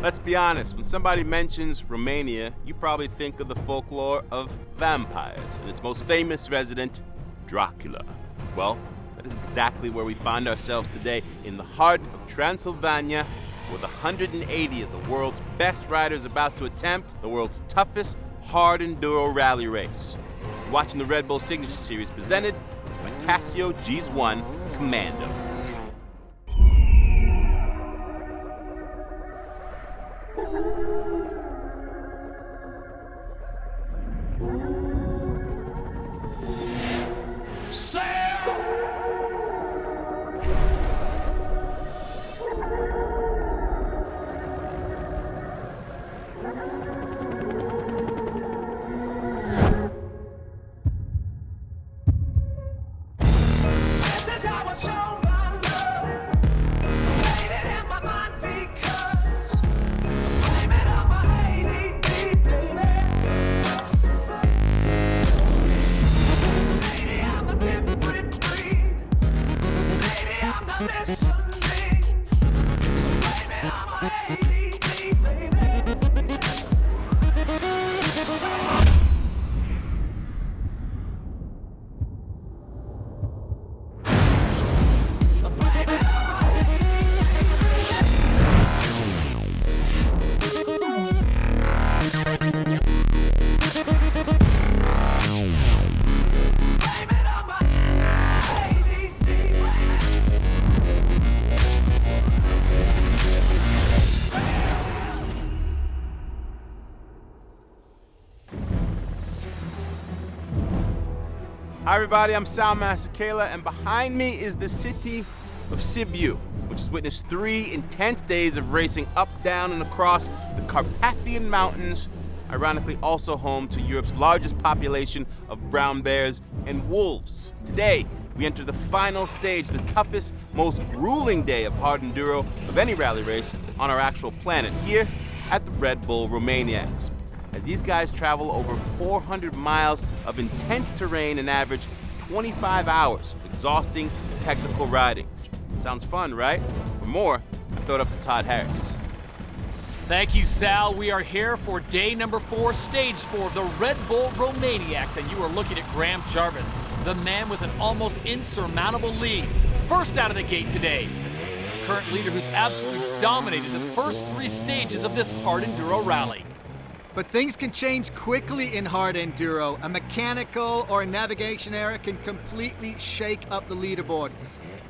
Let's be honest, when somebody mentions Romania, you probably think of the folklore of vampires and its most famous resident, Dracula. Well, that is exactly where we find ourselves today, in the heart of Transylvania, with 180 of the world's best riders about to attempt the world's toughest hard enduro rally race. You're watching the Red Bull Signature Series presented by Casio Gs1 Commando. Hi everybody, I'm Soundmaster Kayla, and behind me is the city of Sibiu, which has witnessed 3 intense days of racing up, down, and across the Carpathian Mountains, ironically also home to Europe's largest population of brown bears and wolves. Today, we enter the final stage, the toughest, most grueling day of hard enduro of any rally race on our actual planet, here at the Red Bull Romaniacs. As these guys travel over 400 miles of intense terrain and average 25 hours of exhausting technical riding. Sounds fun, right? For more, I throw it up to Todd Harris. Thank you, Sal. We are here for day number 4, stage 4 of the Red Bull Romaniacs, and you are looking at Graham Jarvis, the man with an almost insurmountable lead. First out of the gate today. The current leader who's absolutely dominated the first 3 stages of this hard enduro rally. But things can change quickly in hard enduro. A mechanical or a navigation error can completely shake up the leaderboard.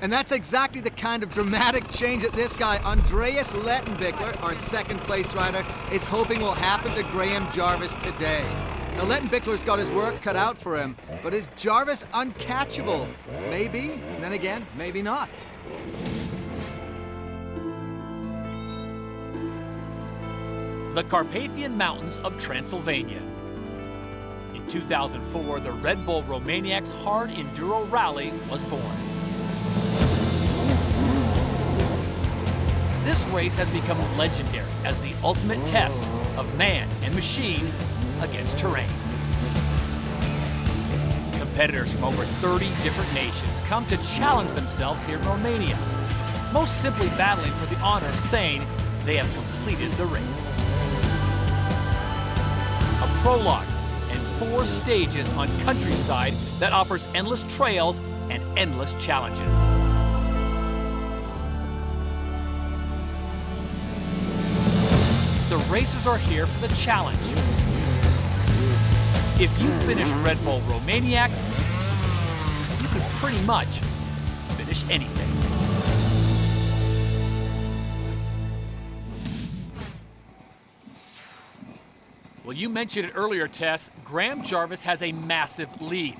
And that's exactly the kind of dramatic change that this guy, Andreas Lettenbichler, our second place rider, is hoping will happen to Graham Jarvis today. Now Lettenbichler's got his work cut out for him, but is Jarvis uncatchable? Maybe, and then again, maybe not. The Carpathian Mountains of Transylvania. In 2004, the Red Bull Romaniacs Hard Enduro Rally was born. This race has become legendary as the ultimate test of man and machine against terrain. Competitors from over 30 different nations come to challenge themselves here in Romania, most simply battling for the honor of saying they have completed the race. A prologue and 4 stages on countryside that offers endless trails and endless challenges. The racers are here for the challenge. If you finish Red Bull Romaniacs, you could pretty much finish anything. Well, you mentioned it earlier, Tess. Graham Jarvis has a massive lead.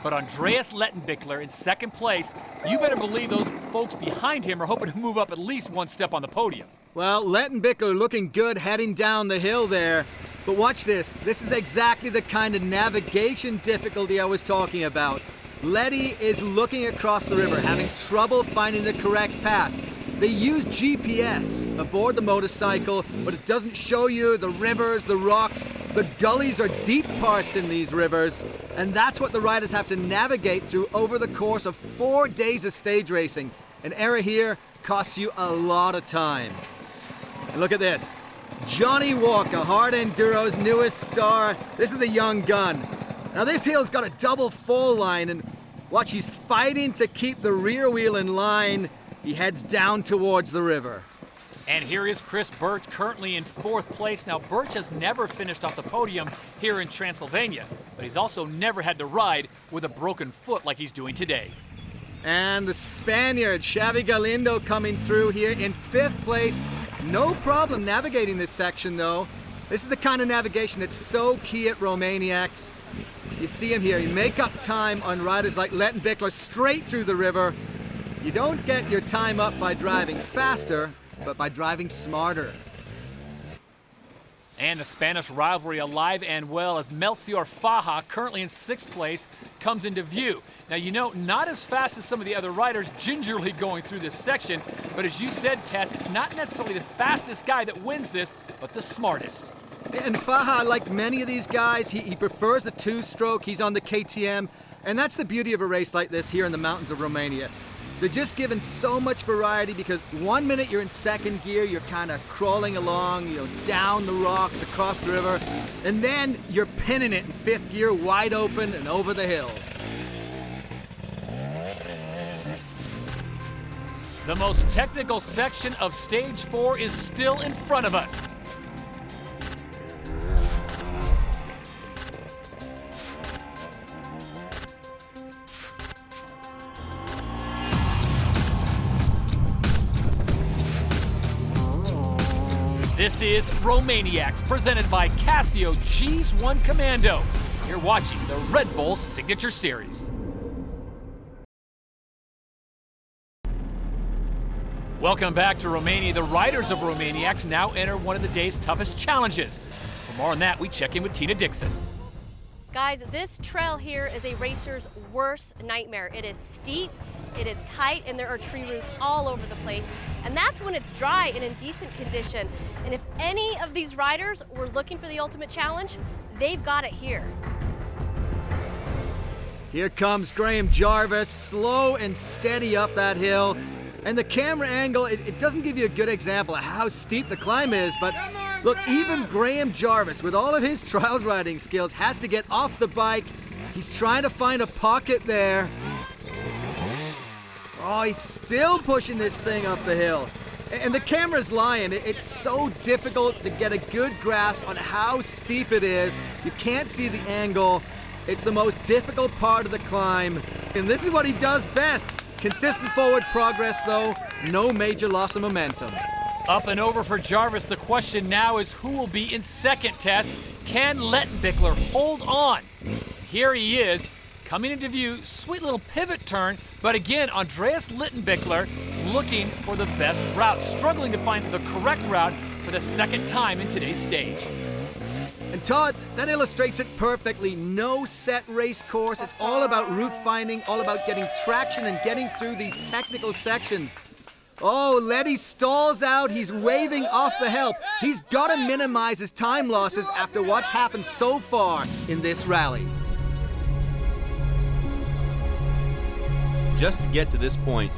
But Andreas Lettenbichler in second place, you better believe those folks behind him are hoping to move up at least 1 step on the podium. Well, Lettenbichler looking good heading down the hill there. But watch this. This is exactly the kind of navigation difficulty I was talking about. Letty is looking across the river, having trouble finding the correct path. They use GPS aboard the motorcycle, but it doesn't show you the rivers, the rocks. The gullies are deep parts in these rivers, and that's what the riders have to navigate through over the course of 4 days of stage racing. An error here costs you a lot of time. And look at this. Johnny Walker, Hard Enduro's newest star. This is the young gun. Now this hill's got a double fall line, and watch, he's fighting to keep the rear wheel in line. He heads down towards the river. And here is Chris Birch, currently in 4th place. Now, Birch has never finished off the podium here in Transylvania, but he's also never had to ride with a broken foot like he's doing today. And the Spaniard, Xavi Galindo, coming through here in 5th place. No problem navigating this section, though. This is the kind of navigation that's so key at Romaniacs. You see him here. You make up time on riders like Lettenbichler straight through the river. You don't get your time up by driving faster, but by driving smarter. And the Spanish rivalry alive and well as Melcior Faja, currently in 6th place, comes into view. Now, you know, not as fast as some of the other riders gingerly going through this section, but as you said, Tess, it's not necessarily the fastest guy that wins this, but the smartest. And Faja, like many of these guys, he prefers a 2-stroke. He's on the KTM, and that's the beauty of a race like this here in the mountains of Romania. They're just given so much variety because 1 minute you're in 2nd gear, you're kind of crawling along, you know, down the rocks, across the river, and then you're pinning it in 5th gear, wide open and over the hills. The most technical section of Stage 4 is still in front of us. This is Romaniacs, presented by Casio Gs1 Commando. You're watching the Red Bull Signature Series. Welcome back to Romania. The riders of Romaniacs now enter one of the day's toughest challenges. For more on that, we check in with Tina Dixon. Guys, this trail here is a racer's worst nightmare. It is steep, it is tight, and there are tree roots all over the place. And that's when it's dry and in decent condition. And if any of these riders were looking for the ultimate challenge, they've got it here. Here comes Graham Jarvis, slow and steady up that hill. And the camera angle, it doesn't give you a good example of how steep the climb is, but look, even Graham Jarvis, with all of his trials riding skills, has to get off the bike. He's trying to find a pocket there. Oh, he's still pushing this thing up the hill. And the camera's lying. It's so difficult to get a good grasp on how steep it is. You can't see the angle. It's the most difficult part of the climb. And this is what he does best. Consistent forward progress, though. No major loss of momentum. Up and over for Jarvis. The question now is who will be in 2nd, Tess? Can Lettenbichler hold on? Here he is, coming into view. Sweet little pivot turn. But again, Andreas Lettenbichler looking for the best route, struggling to find the correct route for the 2nd time in today's stage. And Todd, that illustrates it perfectly. No set race course. It's all about route finding, all about getting traction and getting through these technical sections. Oh, Letty stalls out. He's waving off the help. He's got to minimize his time losses after what's happened so far in this rally. Just to get to this point,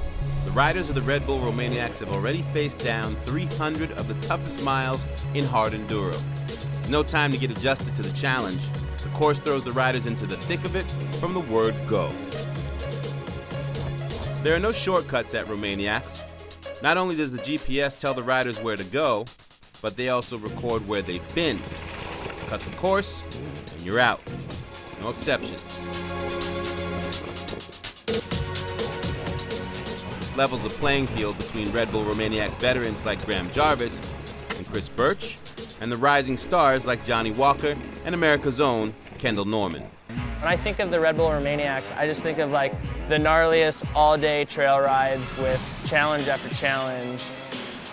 the riders of the Red Bull Romaniacs have already faced down 300 of the toughest miles in hard enduro. There's no time to get adjusted to the challenge. The course throws the riders into the thick of it from the word go. There are no shortcuts at Romaniacs. Not only does the GPS tell the riders where to go, but they also record where they've been. Cut the course, and you're out. No exceptions. This levels the playing field between Red Bull Romaniacs veterans like Graham Jarvis and Chris Birch, and the rising stars like Johnny Walker and America's own Kendall Norman. When I think of the Red Bull Romaniacs, I just think of like the gnarliest all-day trail rides with challenge after challenge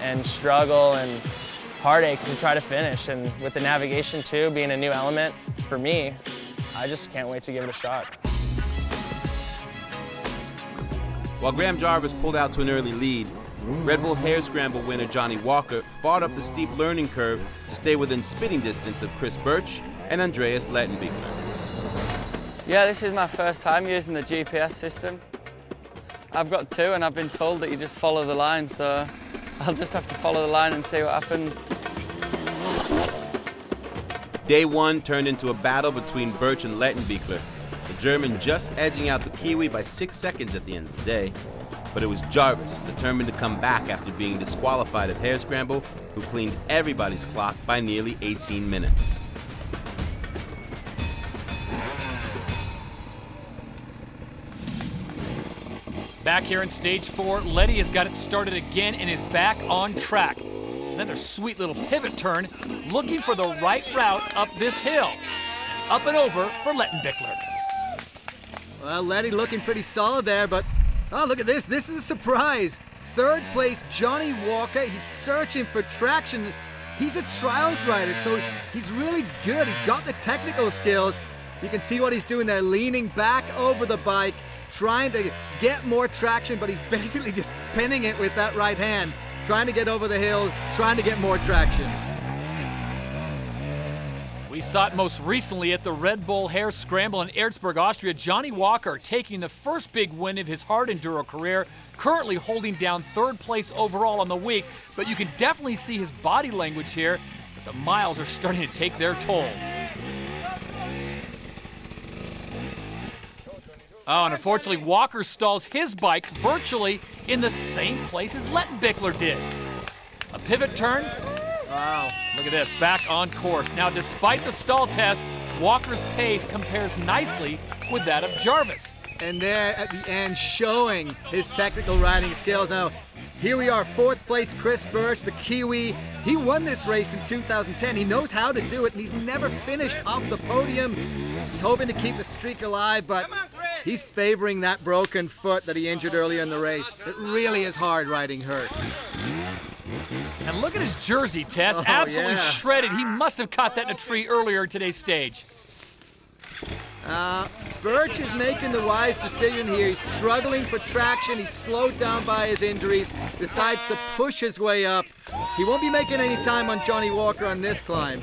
and struggle and heartache to try to finish. And with the navigation too, being a new element for me, I just can't wait to give it a shot. While Graham Jarvis pulled out to an early lead, Red Bull Hare Scramble winner Johnny Walker fought up the steep learning curve to stay within spitting distance of Chris Birch and Andreas Lettenbichler. Yeah, this is my first time using the GPS system. I've got 2 and I've been told that you just follow the line, so I'll just have to follow the line and see what happens. Day one turned into a battle between Birch and Lettenbichler, the German just edging out the Kiwi by 6 seconds at the end of the day. But it was Jarvis, determined to come back after being disqualified at Hare Scramble, who cleaned everybody's clock by nearly 18 minutes. Back here in stage 4, Letty has got it started again and is back on track. Another sweet little pivot turn, looking for the right route up this hill. Up and over for Lettenbichler. Well, Letty looking pretty solid there, but oh, look at this. This is a surprise. Third place, Johnny Walker. He's searching for traction. He's a trials rider, so he's really good. He's got the technical skills. You can see what he's doing there, leaning back over the bike, trying to get more traction, but he's basically just pinning it with that right hand, trying to get over the hill, trying to get more traction. We saw it most recently at the Red Bull Hare Scramble in Erzberg, Austria. Johnny Walker taking the first big win of his hard enduro career, currently holding down third place overall on the week, but you can definitely see his body language here, that the miles are starting to take their toll. Oh, and unfortunately, Walker stalls his bike virtually in the same place as Lettenbichler did. A pivot turn. Wow. Look at this, back on course. Now, despite the stall test, Walker's pace compares nicely with that of Jarvis. And there at the end, showing his technical riding skills. Now, here we are, fourth place, Chris Birch, the Kiwi. He won this race in 2010. He knows how to do it, and he's never finished off the podium. He's hoping to keep the streak alive, but he's favoring that broken foot that he injured earlier in the race. It really is hard riding hurt. And look at his jersey, Tess. Oh, absolutely yeah. shredded. He must have caught that in a tree earlier in today's stage. Birch is making the wise decision here. He's struggling for traction. He's slowed down by his injuries, decides to push his way up. He won't be making any time on Johnny Walker on this climb.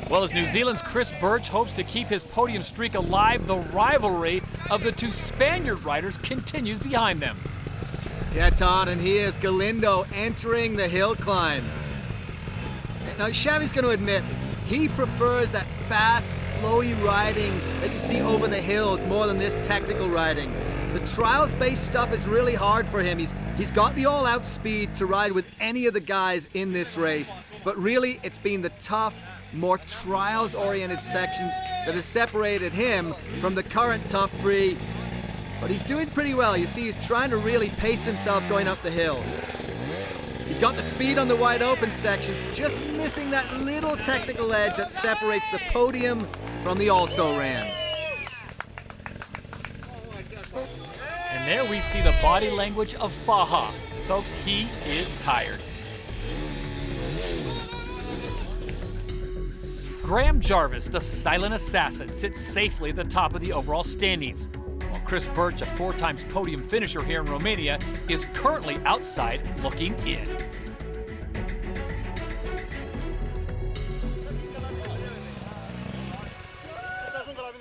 Well, as New Zealand's Chris Birch hopes to keep his podium streak alive, the rivalry of the two Spaniard riders continues behind them. Yeah, Todd, and here's Galindo entering the hill climb. Now, Xavi's going to admit, he prefers that fast, flowy riding that you see over the hills more than this technical riding. The trials-based stuff is really hard for him. He's got the all-out speed to ride with any of the guys in this race, but really it's been the tough, more trials-oriented sections that have separated him from the current top three. But he's doing pretty well. You see, he's trying to really pace himself going up the hill. He's got the speed on the wide open sections, just missing that little technical edge that separates the podium from the also-rans. And there we see the body language of Faha. Folks, he is tired. Graham Jarvis, the silent assassin, sits safely at the top of the overall standings. Chris Birch, a 4-time podium finisher here in Romania, is currently outside looking in.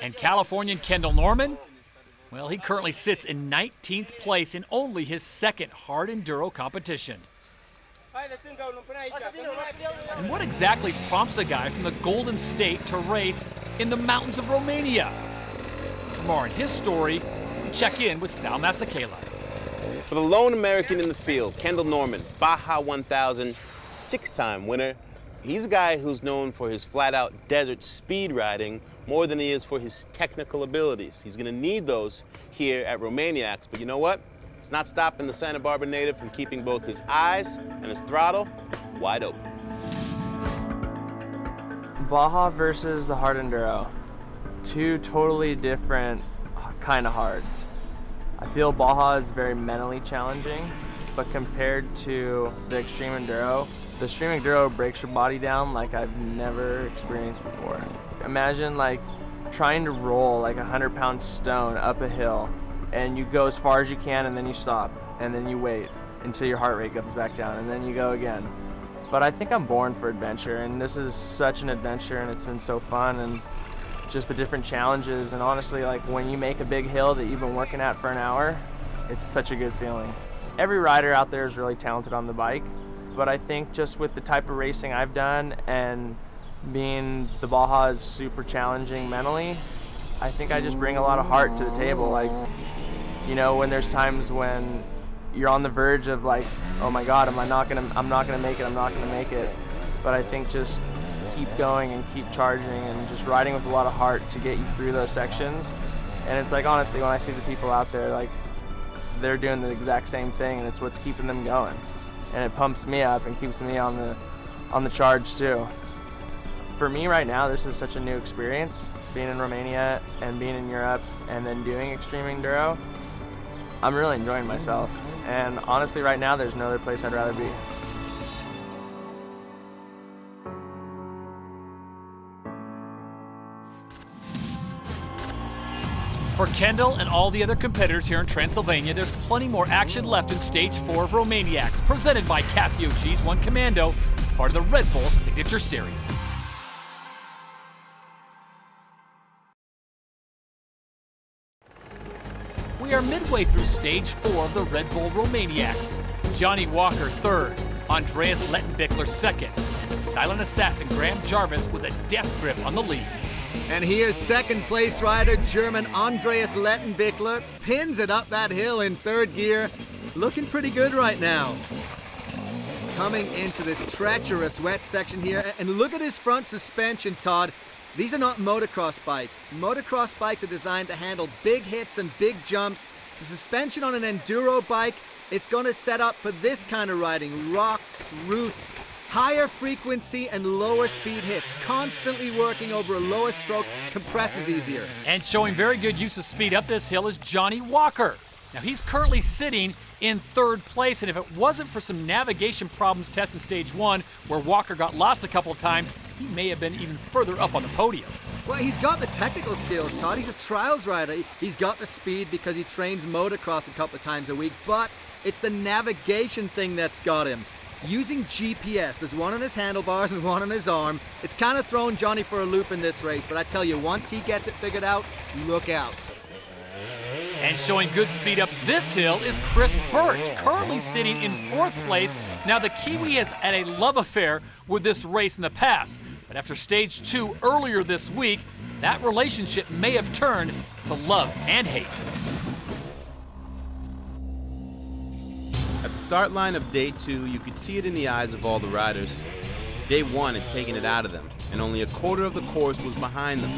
And Californian Kendall Norman, well, he currently sits in 19th place in only his second hard enduro competition. And what exactly prompts a guy from the Golden State to race in the mountains of Romania? For more on his story, we check in with Sal Masekela. For the lone American in the field, Kendall Norman, Baja 1000, 6-time winner. He's a guy who's known for his flat-out desert speed riding more than he is for his technical abilities. He's gonna need those here at Romaniacs, but you know what? It's not stopping the Santa Barbara native from keeping both his eyes and his throttle wide open. Baja versus the hard enduro. Two totally different kind of hards. I feel Baja is very mentally challenging, but compared to the extreme enduro, the extreme enduro breaks your body down like I've never experienced before. Imagine like trying to roll like a 100-pound stone up a hill, and you go as far as you can and then you stop, and then you wait until your heart rate comes back down, and then you go again. But I think I'm born for adventure, and this is such an adventure, and it's been so fun, and just the different challenges, and honestly, like when you make a big hill that you've been working at for an hour, it's such a good feeling. Every rider out there is really talented on the bike, but I think just with the type of racing I've done and being the Baja is super challenging mentally, I think I just bring a lot of heart to the table. Like, you know, when there's times when you're on the verge of like, oh my God, I'm not gonna make it. But I think just keep going and keep charging and just riding with a lot of heart to get you through those sections. And it's like, honestly, when I see the people out there, like, they're doing the exact same thing, and it's what's keeping them going. And it pumps me up and keeps me on the charge too. For me right now, this is such a new experience, being in Romania and being in Europe and then doing extreme enduro. I'm really enjoying myself. And honestly, right now, there's no other place I'd rather be. For Kendall and all the other competitors here in Transylvania, there's plenty more action left in Stage 4 of Romaniacs, presented by Casio G1 Commando, part of the Red Bull Signature Series. We are midway through Stage 4 of the Red Bull Romaniacs. Johnny Walker third, Andreas Lettenbichler second, and the silent assassin Graham Jarvis with a death grip on the lead. And here's second place rider German Andreas Lettenbichler, pins it up that hill in third gear, looking pretty good right now. Coming into this treacherous wet section here, and look at his front suspension, Todd. These are not motocross bikes. Motocross bikes are designed to handle big hits and big jumps. The suspension on an enduro bike, it's going to set up for this kind of riding. Rocks, roots, higher frequency and lower speed hits. Constantly working over a lower stroke compresses easier. And showing very good use of speed up this hill is Johnny Walker. Now he's currently sitting in third place, and if it wasn't for some navigation problems testing Stage 1, where Walker got lost a couple of times, he may have been even further up on the podium. Well, he's got the technical skills, Todd. He's a trials rider. He's got the speed because he trains motocross a couple of times a week, but it's the navigation thing that's got him. Using GPS, there's one on his handlebars and one on his arm. It's kind of thrown Johnny for a loop in this race, but I tell you, once he gets it figured out, look out. And showing good speed up this hill is Chris Birch, currently sitting in fourth place. Now the Kiwi has had a love affair with this race in the past, but after Stage 2 earlier this week, that relationship may have turned to love and hate. At the start line of day 2, you could see it in the eyes of all the riders. Day 1 had taken it out of them, and only a quarter of the course was behind them.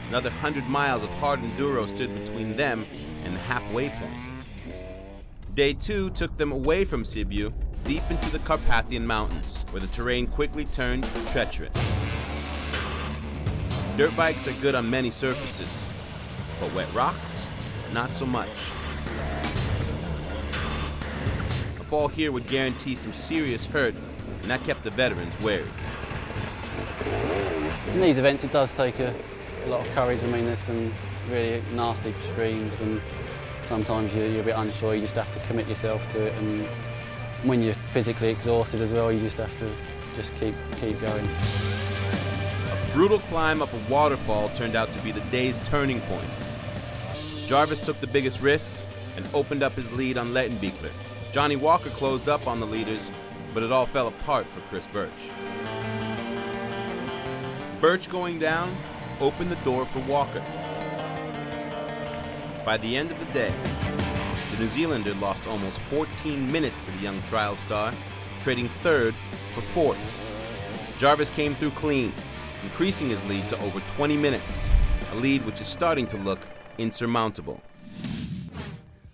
Another 100 miles of hard enduro stood between them and the halfway point. Day 2 took them away from Sibiu, deep into the Carpathian Mountains, where the terrain quickly turned treacherous. Dirt bikes are good on many surfaces, but wet rocks, not so much. A fall here would guarantee some serious hurt, and that kept the veterans wary. In these events, it does take a lot of courage. I mean, there's some really nasty extremes, and sometimes you're a bit unsure. You just have to commit yourself to it, and when you're physically exhausted as well, you just have to keep going. A brutal climb up a waterfall turned out to be the day's turning point. Jarvis took the biggest risk and opened up his lead on Lettenbichler. Johnny Walker closed up on the leaders, but it all fell apart for Chris Birch. Birch going down opened the door for Walker. By the end of the day, the New Zealander lost almost 14 minutes to the young trial star, trading third for fourth. Jarvis came through clean, increasing his lead to over 20 minutes, a lead which is starting to look insurmountable.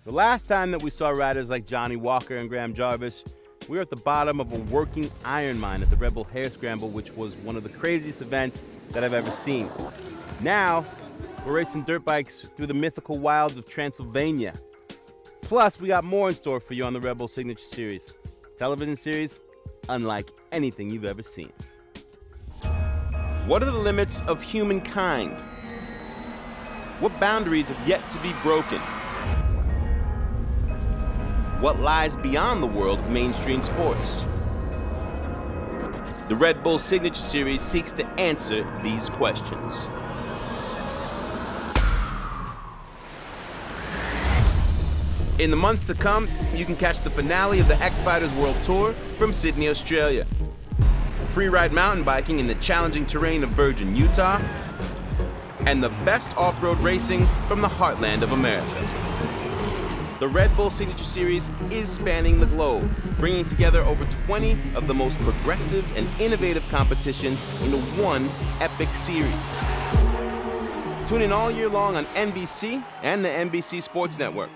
The last time that we saw riders like Johnny Walker and Graham Jarvis, we were at the bottom of a working iron mine at the Red Bull Hare Scramble, which was one of the craziest events that I've ever seen. Now, we're racing dirt bikes through the mythical wilds of Transylvania. Plus, we got more in store for you on the Red Bull Signature Series. Television series unlike anything you've ever seen. What are the limits of humankind? What boundaries have yet to be broken? What lies beyond the world of mainstream sports? The Red Bull Signature Series seeks to answer these questions. In the months to come, you can catch the finale of the X-Fighters World Tour from Sydney, Australia. Freeride mountain biking in the challenging terrain of Virgin, Utah, and the best off-road racing from the heartland of America. The Red Bull Signature Series is spanning the globe, bringing together over 20 of the most progressive and innovative competitions into one epic series. Tune in all year long on NBC and the NBC Sports Network.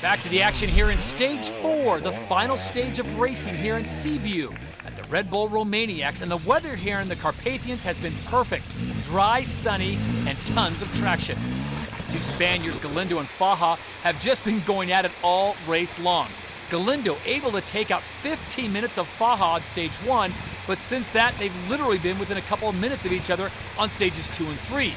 Back to the action here in Stage 4, the final stage of racing here in Sibiu at the Red Bull Romaniacs. And the weather here in the Carpathians has been perfect. Dry, sunny, and tons of traction. The two Spaniards, Galindo and Faja, have just been going at it all race long. Galindo able to take out 15 minutes of Faja on Stage 1, but since that, they've literally been within a couple of minutes of each other on Stages 2 and 3.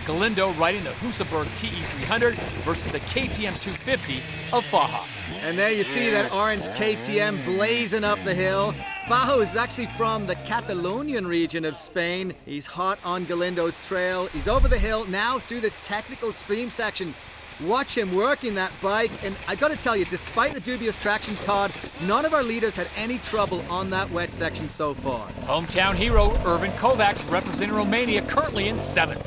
Galindo riding the Husaberg TE300 versus the KTM 250 of Faja. And there you see that orange KTM blazing up the hill. Faja is actually from the Catalonian region of Spain. He's hot on Galindo's trail. He's over the hill now through this technical stream section. Watch him working that bike, and I gotta tell you, despite the dubious traction, Todd, none of our leaders had any trouble on that wet section so far. Hometown hero Ervin Kovacs representing Romania, currently in 7th.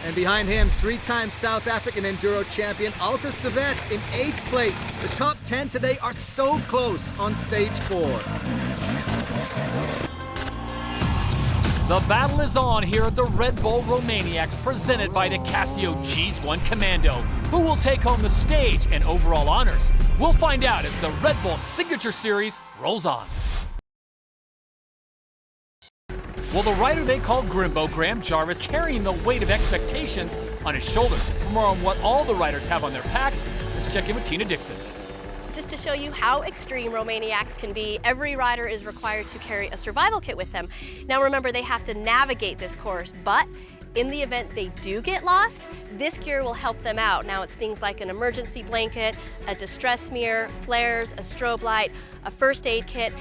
And behind him, three-time South African Enduro champion Altus de Vet in 8th place. The top 10 today are so close on Stage 4. The battle is on here at the Red Bull Romaniacs, presented by the Casio Gs1 Commando. Who will take home the stage and overall honors? We'll find out as the Red Bull Signature Series rolls on. Well, the rider they call Grimbo, Graham Jarvis, carrying the weight of expectations on his shoulders. For more on what all the riders have on their packs, let's check in with Tina Dixon. Just to show you how extreme Romaniacs can be, every rider is required to carry a survival kit with them. Now remember, they have to navigate this course, but in the event they do get lost, this gear will help them out. Now it's things like an emergency blanket, a distress mirror, flares, a strobe light, a first aid kit.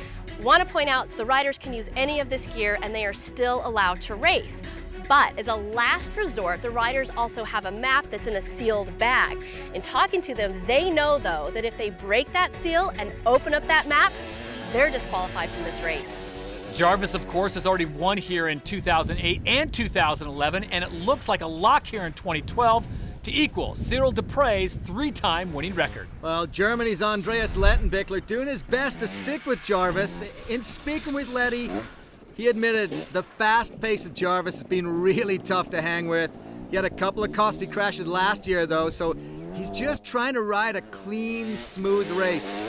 Want to point out, the riders can use any of this gear and they are still allowed to race. But as a last resort, the riders also have a map that's in a sealed bag. In talking to them, they know though that if they break that seal and open up that map, they're disqualified from this race. Jarvis, of course, has already won here in 2008 and 2011, and it looks like a lock here in 2012 to equal Cyril Dupre's three-time winning record. Well, Germany's Andreas Lettenbichler doing his best to stick with Jarvis. In speaking with Letty, he admitted the fast pace of Jarvis has been really tough to hang with. He had a couple of costly crashes last year, though, so he's just trying to ride a clean, smooth race.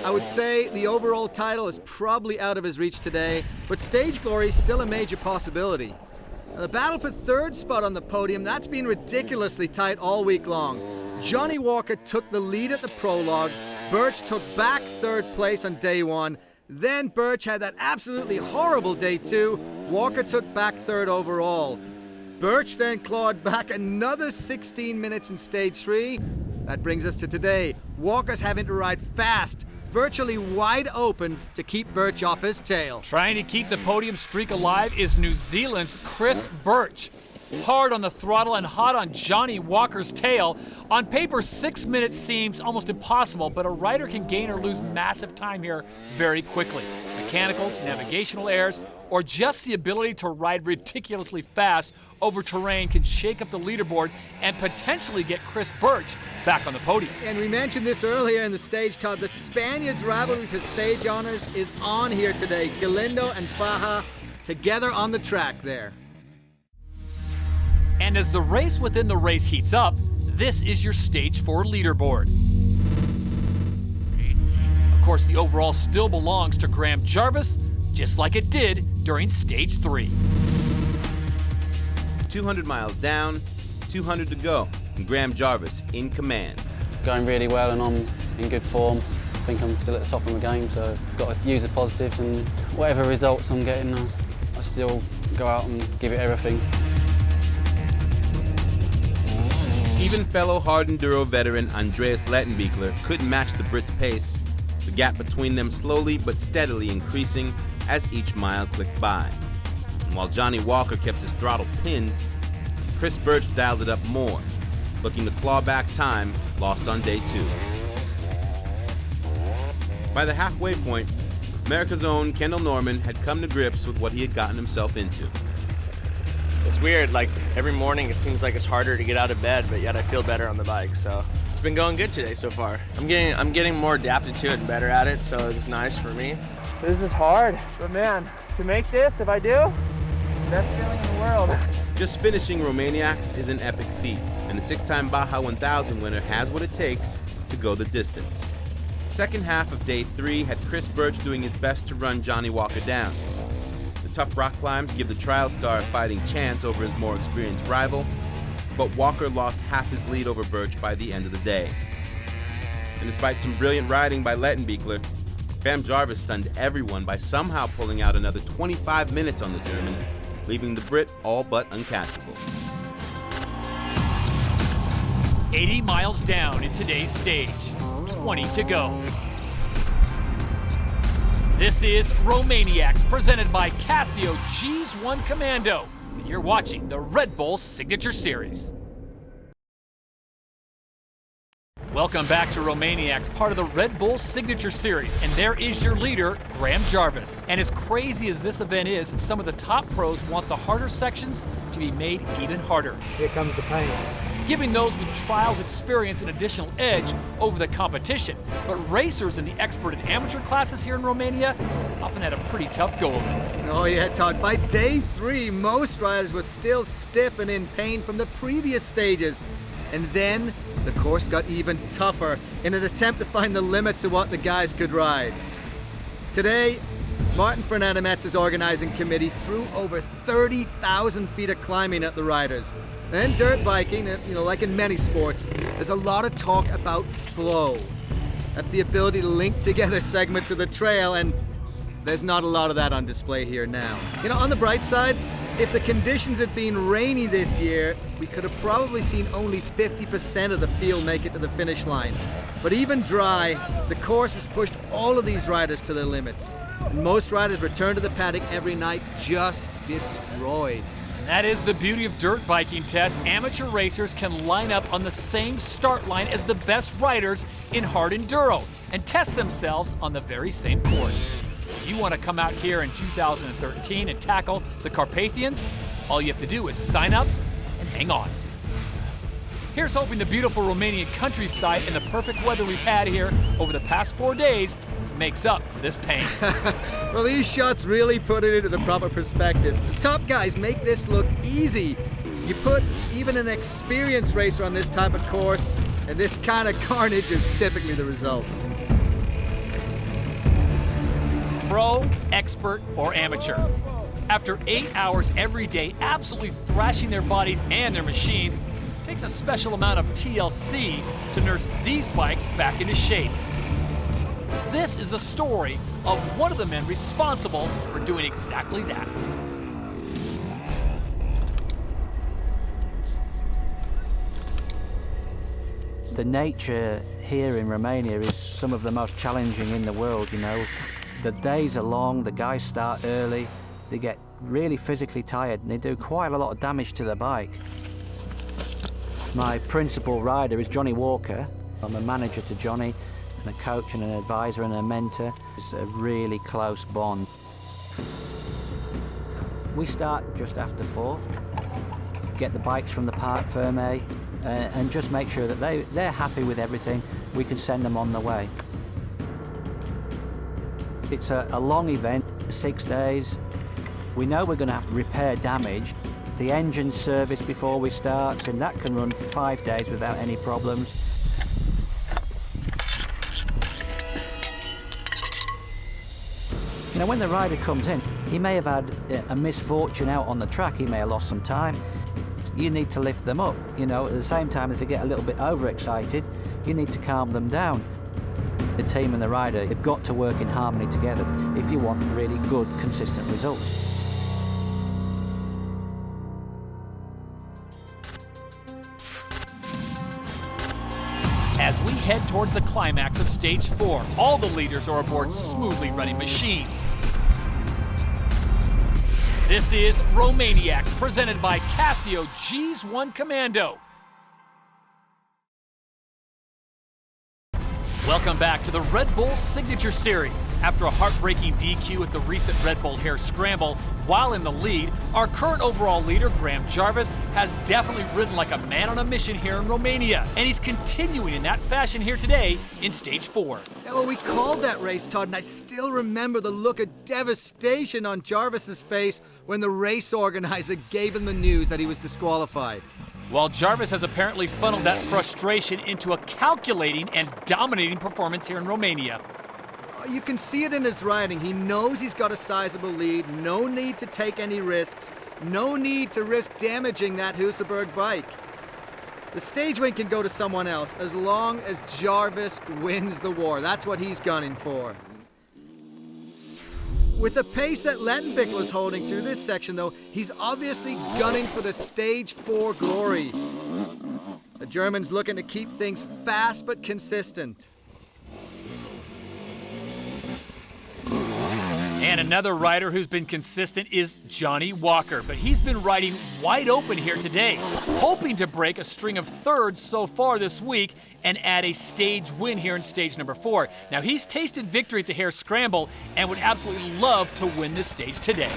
I would say the overall title is probably out of his reach today, but stage glory is still a major possibility. Now, the battle for third spot on the podium, that's been ridiculously tight all week long. Johnny Walker took the lead at the prologue. Birch took back third place on day one. Then Birch had that absolutely horrible day two. Walker took back third overall. Birch then clawed back another 16 minutes in stage 3. That brings us to today. Walker's having to ride fast, virtually wide open to keep Birch off his tail. Trying to keep the podium streak alive is New Zealand's Chris Birch. Hard on the throttle and hot on Johnny Walker's tail. On paper, 6 minutes seems almost impossible, but a rider can gain or lose massive time here very quickly. Mechanicals, navigational errors, or just the ability to ride ridiculously fast over terrain can shake up the leaderboard and potentially get Chris Birch back on the podium. And we mentioned this earlier in the stage, Todd. The Spaniards' rivalry for stage honors is on here today. Galindo and Faja together on the track there. And as the race within the race heats up, this is your Stage 4 leaderboard. Of course, the overall still belongs to Graham Jarvis, just like it did during Stage 3. 200 miles down, 200 to go, and Graham Jarvis in command. Going really well and I'm in good form. I think I'm still at the top of my game, so I've got to use the positives, and whatever results I'm getting, I still go out and give it everything. Even fellow hard enduro veteran Andreas Lettenbichler couldn't match the Brits' pace, the gap between them slowly but steadily increasing as each mile clicked by. And while Johnny Walker kept his throttle pinned, Chris Birch dialed it up more, looking to claw back time lost on day 2. By the halfway point, America's own Kendall Norman had come to grips with what he had gotten himself into. It's weird, like every morning it seems like it's harder to get out of bed, but yet I feel better on the bike, so it's been going good today so far. I'm getting more adapted to it and better at it, so it's nice for me. This is hard, but man, to make this, if I do, best feeling in the world. Just finishing Romaniacs is an epic feat, and the 6-time Baja 1000 winner has what it takes to go the distance. The second half of day 3 had Chris Birch doing his best to run Johnny Walker down. The tough rock climbs give the trial star a fighting chance over his more experienced rival, but Walker lost half his lead over Birch by the end of the day. And despite some brilliant riding by Lettenbichler, Graham Jarvis stunned everyone by somehow pulling out another 25 minutes on the German, leaving the Brit all but uncatchable. 80 miles down in today's stage, 20 to go. This is Romaniacs, presented by Casio Gs1 Commando, and you're watching the Red Bull Signature Series. Welcome back to Romaniacs, part of the Red Bull Signature Series, and there is your leader, Graham Jarvis. And as crazy as this event is, some of the top pros want the harder sections to be made even harder. Here comes the pain. Giving those with trials experience an additional edge over the competition. But racers in the expert and amateur classes here in Romania often had a pretty tough go of it. Oh yeah, Todd. By day 3, most riders were still stiff and in pain from the previous stages. And then the course got even tougher in an attempt to find the limits of what the guys could ride. Today, Martin Fernandez' organizing committee threw over 30,000 feet of climbing at the riders. And dirt biking, like in many sports, there's a lot of talk about flow. That's the ability to link together segments of the trail, and there's not a lot of that on display here now. On the bright side, if the conditions had been rainy this year, we could have probably seen only 50% of the field make it to the finish line. But even dry, the course has pushed all of these riders to their limits. And most riders return to the paddock every night just destroyed. That is the beauty of dirt biking, Tess. Amateur racers can line up on the same start line as the best riders in hard enduro and test themselves on the very same course. If you want to come out here in 2013 and tackle the Carpathians, all you have to do is sign up and hang on. Here's hoping the beautiful Romanian countryside and the perfect weather we've had here over the past 4 days makes up for this pain. Well, these shots really put it into the proper perspective. The top guys make this look easy. You put even an experienced racer on this type of course, and this kind of carnage is typically the result. Pro, expert, or amateur. After 8 hours every day absolutely thrashing their bodies and their machines, it takes a special amount of TLC to nurse these bikes back into shape. This is a story of one of the men responsible for doing exactly that. The nature here in Romania is some of the most challenging in the world, The days are long, the guys start early, they get really physically tired, and they do quite a lot of damage to the bike. My principal rider is Johnny Walker. I'm a manager to Johnny, and a coach and an advisor and a mentor. It's a really close bond. We start just after 4, get the bikes from the park Ferme, and just make sure that they're happy with everything. We can send them on the way. It's a long event, 6 days. We know we're going to have to repair damage. The engine service before we start, and that can run for 5 days without any problems. When the rider comes in, he may have had a misfortune out on the track. He may have lost some time. You need to lift them up. At the same time, if they get a little bit overexcited, you need to calm them down. The team and the rider have got to work in harmony together if you want really good, consistent results. head towards the climax of stage 4. All the leaders are aboard smoothly running machines. This is Romaniacs, presented by Casio Gs1 Commando. Welcome back to the Red Bull Signature Series. After a heartbreaking DQ at the recent Red Bull Hare Scramble, while in the lead, our current overall leader, Graham Jarvis, has definitely ridden like a man on a mission here in Romania. And he's continuing in that fashion here today in Stage 4. Yeah, well, we called that race, Todd, and I still remember the look of devastation on Jarvis's face when the race organizer gave him the news that he was disqualified. While Jarvis has apparently funneled that frustration into a calculating and dominating performance here in Romania. You can see it in his riding. He knows he's got a sizable lead, no need to take any risks, no need to risk damaging that Husaberg bike. The stage win can go to someone else as long as Jarvis wins the war. That's what he's gunning for. With the pace that Lettenbick was holding through this section, though, he's obviously gunning for the Stage 4 glory. The German's looking to keep things fast but consistent. And another rider who's been consistent is Johnny Walker, but he's been riding wide open here today, hoping to break a string of thirds so far this week and add a stage win here in stage number 4. Now, he's tasted victory at the Hare Scramble and would absolutely love to win this stage today.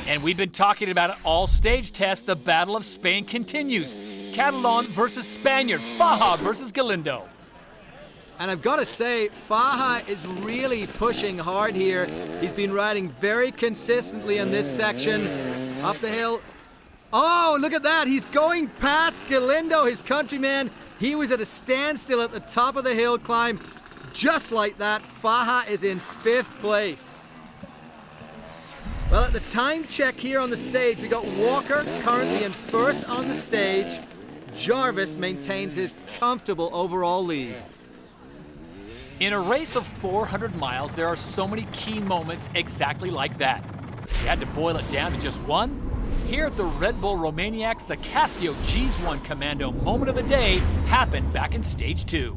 And we've been talking about it all stage test. The Battle of Spain continues. Catalan versus Spaniard, Faja versus Galindo. And I've got to say, Faja is really pushing hard here. He's been riding very consistently in this section. Up the hill. Oh, look at that. He's going past Galindo, his countryman. He was at a standstill at the top of the hill climb. Just like that, Faja is in 5th place. Well, at the time check here on the stage, we got Walker currently in 1st on the stage. Jarvis maintains his comfortable overall lead. In a race of 400 miles, there are so many key moments exactly like that. If you had to boil it down to just one, here at the Red Bull Romaniacs, the Casio Gs1 Commando moment of the day happened back in Stage 2.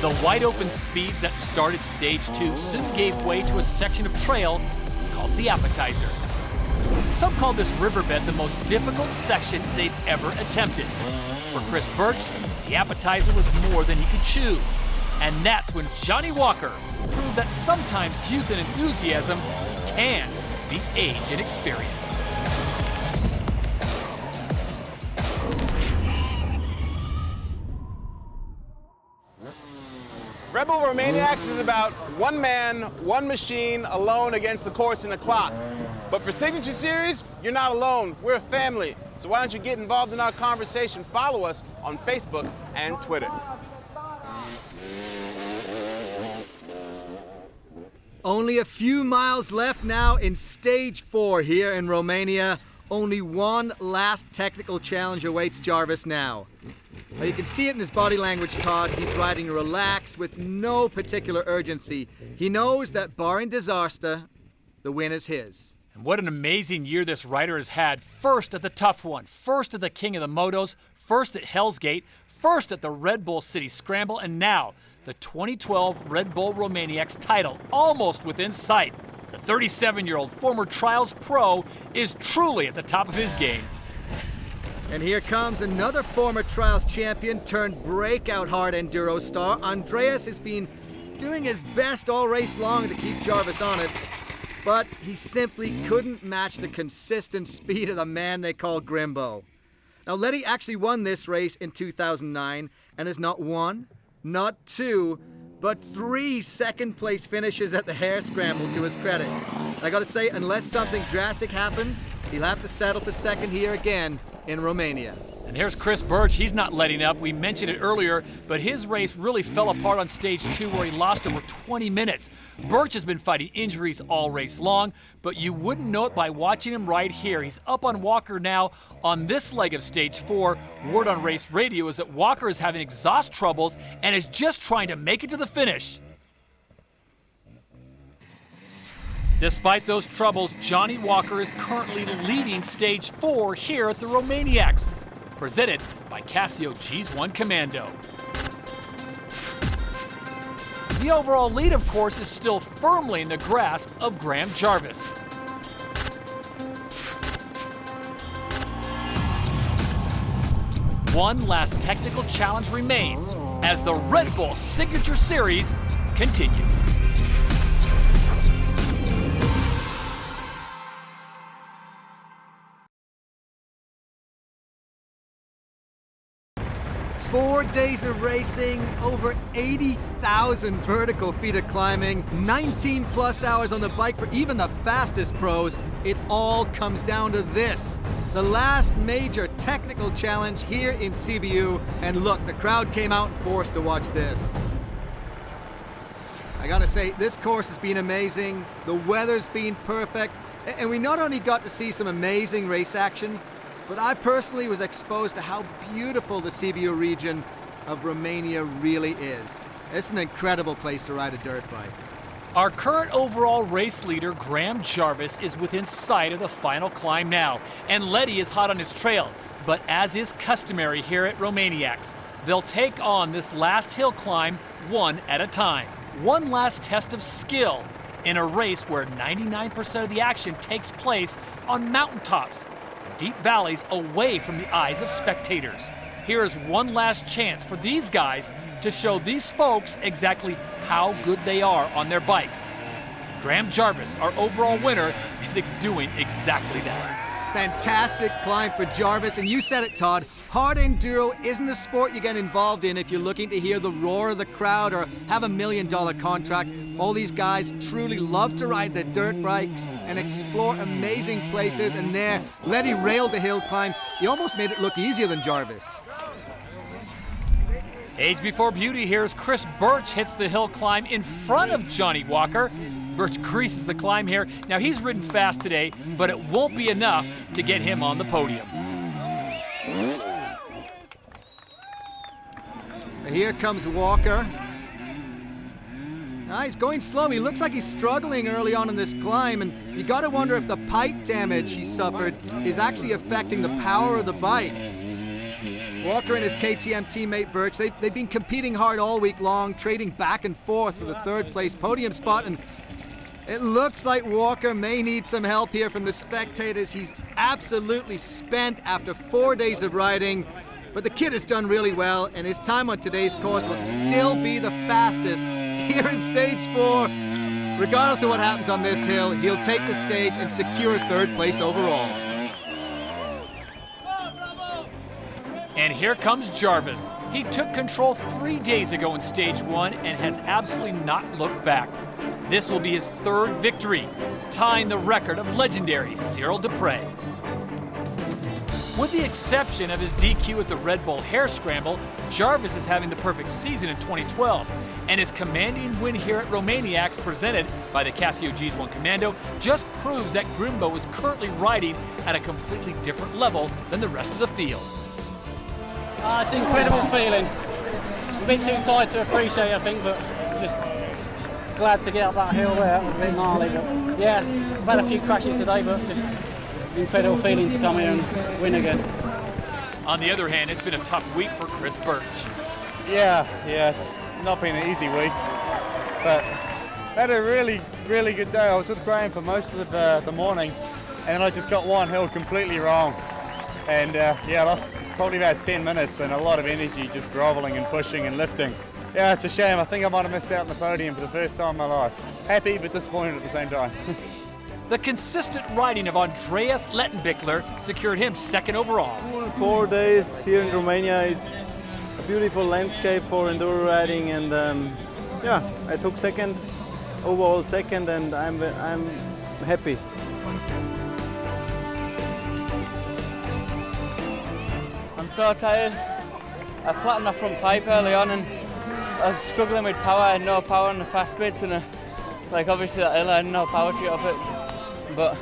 The wide-open speeds that started Stage 2 soon gave way to a section of trail called the Appetizer. Some call this riverbed the most difficult section they've ever attempted. For Chris Birch, the Appetizer was more than he could chew. And that's when Johnny Walker proved that sometimes youth and enthusiasm can beat age and experience. Red Bull Romaniacs is about one man, one machine, alone against the course and the clock. But for Signature Series, you're not alone. We're a family. So why don't you get involved in our conversation? Follow us on Facebook and Twitter. Only a few miles left now in Stage 4 here in Romania. Only one last technical challenge awaits Jarvis now. Now you can see it in his body language, Todd. He's riding relaxed with no particular urgency. He knows that barring disaster, the win is his. And what an amazing year this rider has had. First at the tough one, first at the King of the Motos, first at Hell's Gate, first at the Red Bull City Scramble, and now the 2012 Red Bull Romaniacs title almost within sight. The 37-year-old former Trials Pro is truly at the top of his game. And here comes another former Trials champion turned breakout hard Enduro star. Andreas has been doing his best all race long to keep Jarvis honest, but he simply couldn't match the consistent speed of the man they call Grimbo. Now, Letty actually won this race in 2009 and has not one, not two, but 3 second-place finishes at the Hare Scramble to his credit. I gotta say, unless something drastic happens, he'll have to settle for second here again in Romania. And here's Chris Birch. He's not letting up. We mentioned it earlier, but his race really fell apart on Stage 2 where he lost over 20 minutes. Birch has been fighting injuries all race long, but you wouldn't know it by watching him right here. He's up on Walker now on this leg of Stage 4. Word on race radio is that Walker is having exhaust troubles and is just trying to make it to the finish. Despite those troubles, Johnny Walker is currently leading stage 4 here at the Romaniacs, presented by Casio Gs1 Commando. The overall lead, of course, is still firmly in the grasp of Graham Jarvis. One last technical challenge remains as the Red Bull Signature Series continues. Four days of racing, over 80,000 vertical feet of climbing, 19 plus hours on the bike for even the fastest pros. It all comes down to this. The last major technical challenge here in Sibiu. And look, the crowd came out in force to watch this. I gotta say, this course has been amazing. The weather's been perfect. And we not only got to see some amazing race action, but I personally was exposed to how beautiful the Sibiu region of Romania really is. It's an incredible place to ride a dirt bike. Our current overall race leader, Graham Jarvis, is within sight of the final climb now, and Letty is hot on his trail. But as is customary here at Romaniacs, they'll take on this last hill climb one at a time. One last test of skill in a race where 99% of the action takes place on mountaintops, deep valleys away from the eyes of spectators. Here is one last chance for these guys to show these folks exactly how good they are on their bikes. Graham Jarvis, our overall winner, is doing exactly that. Fantastic climb for Jarvis, and you said it, Todd. Hard enduro isn't a sport you get involved in if you're looking to hear the roar of the crowd or have $1 million contract. All these guys truly love to ride their dirt bikes and explore amazing places, and there, Letty railed the hill climb. He almost made it look easier than Jarvis. Age before beauty here as Chris Birch hits the hill climb in front of Johnny Walker. Birch greases the climb here. Now he's ridden fast today, but it won't be enough to get him on the podium. Here comes Walker. Now he's going slow. He looks like he's struggling early on in this climb, and you gotta wonder if the pipe damage he suffered is actually affecting the power of the bike. Walker and his KTM teammate Birch, they've been competing hard all week long, trading back and forth for the third place podium spot, and it looks like Walker may need some help here from the spectators. He's absolutely spent after 4 days of riding, but the kid has done really well, and his time on today's course will still be the fastest here in stage 4. Regardless of what happens on this hill, he'll take the stage and secure third place overall. And here comes Jarvis. He took control 3 days ago in stage 1 and has absolutely not looked back. This will be his third victory, tying the record of legendary Cyril Dupre. With the exception of his DQ at the Red Bull Hare Scramble, Jarvis is having the perfect season in 2012, and his commanding win here at Romaniacs, presented by the Casio Gs1 Commando, just proves that Grimbo is currently riding at a completely different level than the rest of the field. It's an incredible feeling. A bit too tired to appreciate, I think, but just glad to get up that hill there. That was a bit gnarly, but yeah, I've had a few crashes today, but just incredible feeling to come here and win again. On the other hand, it's been a tough week for Chris Birch. Yeah, it's not been an easy week, but had a really good day. I was with Graham for most of the morning, and I just got one hill completely wrong, and I lost probably about 10 minutes and a lot of energy just groveling and pushing and lifting. Yeah, it's a shame. I think I might have missed out on the podium for the first time in my life. Happy but disappointed at the same time. The consistent riding of Andreas Lettenbichler secured him second overall. 4 days here in Romania is a beautiful landscape for enduro riding, and I took second, overall second, and I'm happy. I'm so tired. I flattened my front pipe early on and I was struggling with power. I had no power on the fast bits, and obviously that hill I had no power to get up it. But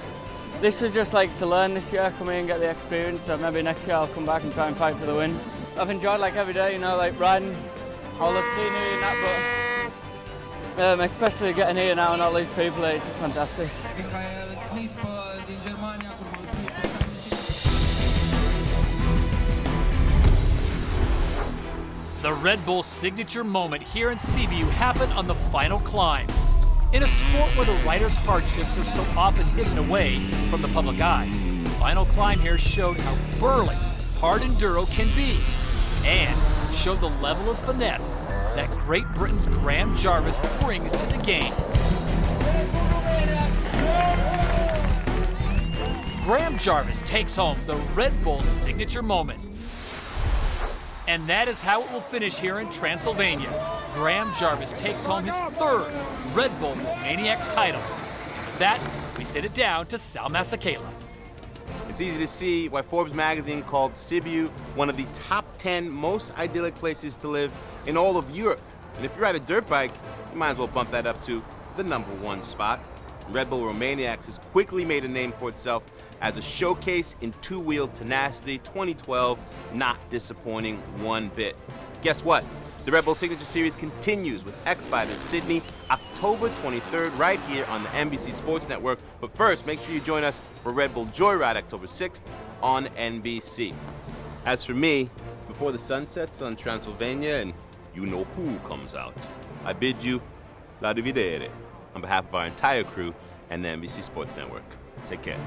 this was just like to learn this year, come here and get the experience, so maybe next year I'll come back and try and fight for the win. I've enjoyed every day, riding all the scenery and that, but Especially getting here now and all these people, it's just fantastic. The Red Bull signature moment here in Sibiu happened on the final climb. In a sport where the rider's hardships are so often hidden away from the public eye, the final climb here showed how burly hard enduro can be and showed the level of finesse that Great Britain's Graham Jarvis brings to the game. Graham Jarvis takes home the Red Bull signature moment. And that is how it will finish here in Transylvania. Graham Jarvis takes home his third Red Bull Romaniacs title. With that, we send it down to Sal Masekela. It's easy to see why Forbes magazine called Sibiu one of the top 10 most idyllic places to live in all of Europe. And if you ride a dirt bike, you might as well bump that up to the #1 spot. Red Bull Romaniacs has quickly made a name for itself as a showcase in two-wheel tenacity. 2012, not disappointing one bit. Guess what? The Red Bull Signature Series continues with X-Fighters Sydney, October 23rd, right here on the NBC Sports Network. But first, make sure you join us for Red Bull Joyride October 6th on NBC. As for me, before the sun sets on Transylvania and you know who comes out, I bid you la dividere on behalf of our entire crew and the NBC Sports Network. Take care.